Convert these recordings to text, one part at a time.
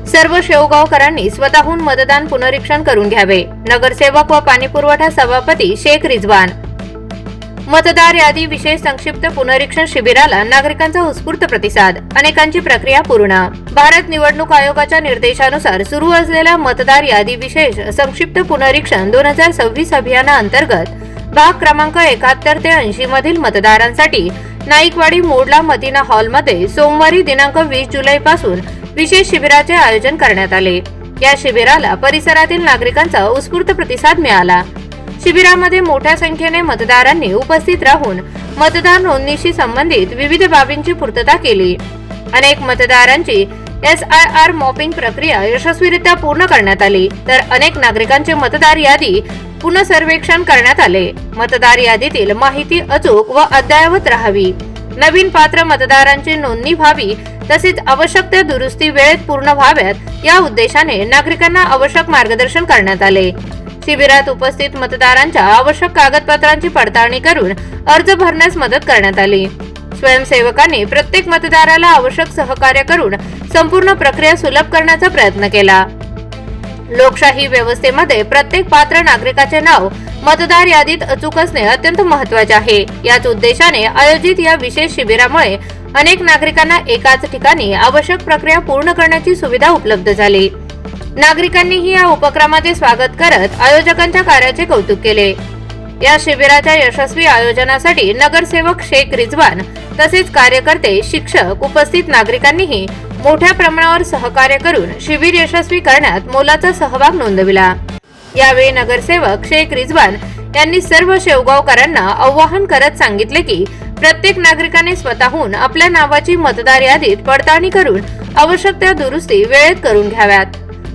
सर्व शेवगावकरांनी स्वतःहून मतदान पुनरीक्षण करून घ्यावे. नगरसेवक व पाणीपुरवठा सभापती शेख रिजवान. मतदार यादी विशेष संक्षिप्त पुनरीक्षण शिबिराला नागरिकांचा उत्स्फूर्त प्रतिसाद. अनेकांची प्रक्रिया पूर्ण. भारत निवडणूक आयोगाच्या निर्देशानुसार सुरू असलेल्या मतदार यादी विशेष संक्षिप्त पुनरीक्षण 2026 अभियानाअंतर्गत भाग क्रमांक 71 ते 80 मधील मतदारांसाठी नाईकवाडी मोडला मदिना हॉलमध्ये सोमवारी दिनांक 20 जुलै पासून विशेष शिबिराचे आयोजन करण्यात आले. या शिबिराला परिसरातील नागरिकांचा उत्स्फूर्त प्रतिसाद मिळाला. शिबिरामध्ये मोठ्या संख्येने मतदारांनी उपस्थित राहून मतदार नोंदणीशी संबंधित विविध बाबींची पूर्तता केली. अनेक मतदारांची SIR मॉपिंग प्रक्रिया यशस्वीरित्या पूर्ण करण्यात आली, तर अनेक नागरिकांचे मतदार यादी पुनर्सर्वेक्षण करण्यात आले. मतदार यादीतील माहिती अचूक व अद्ययावत राहावी, नवीन पात्र मतदारांची नोंदणी व्हावी, तसेच आवश्यक त्या दुरुस्ती वेळेत पूर्ण व्हाव्यात या उद्देशाने नागरिकांना आवश्यक मार्गदर्शन करण्यात आले. शिबिरात उपस्थित मतदारांच्या आवश्यक कागदपत्रांची पडताळणी करून अर्ज भरण्यास मदत करण्यात आली. स्वयंसेवकांनी प्रत्येक मतदाराला आवश्यक सहकार्य करून संपूर्ण प्रक्रिया सुलभ करण्याचा प्रयत्न केला. लोकशाही व्यवस्थेमध्ये प्रत्येक पात्र नागरिकाचे नाव मतदार यादीत अचूक असणे अत्यंत महत्त्वाचे आहे. याच उद्देशाने आयोजित या विशेष शिबिरामुळे अनेक नागरिकांना एकाच ठिकाणी आवश्यक प्रक्रिया पूर्ण करण्याची सुविधा उपलब्ध झाली. नागरिकांनीही या उपक्रमाचे स्वागत करत आयोजकांच्या कार्याचे कौतुक केले. या शिबिराच्या यशस्वी आयोजनासाठी नगरसेवक शेख रिजवान तसेच कार्यकर्ते, शिक्षक, उपस्थित नागरिकांनीही मोठ्या प्रमाणावर सहकार्य करून शिबिर यशस्वी करण्यात मोलाचा सहभाग नोंदविला. यावेळी नगरसेवक शेख रिजवान यांनी सर्व शेवगावकरांना आवाहन करत सांगितले की प्रत्येक नागरिकाने स्वतःहून आपल्या नावाची मतदार यादीत पडताळणी करून आवश्यक त्या दुरुस्ती वेळेत करून घ्याव्यात.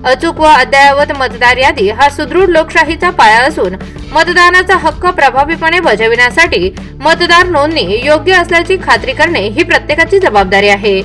अचूक व अद्ययावत मतदार यादी हा सुदृढ लोकशाहीचा पाया असून मतदानाचा हक्क प्रभावीपणे बजावण्यासाठी मतदार नोंदणी योग्य असल्याची खात्री करणे ही प्रत्येकाची जबाबदारी आहे.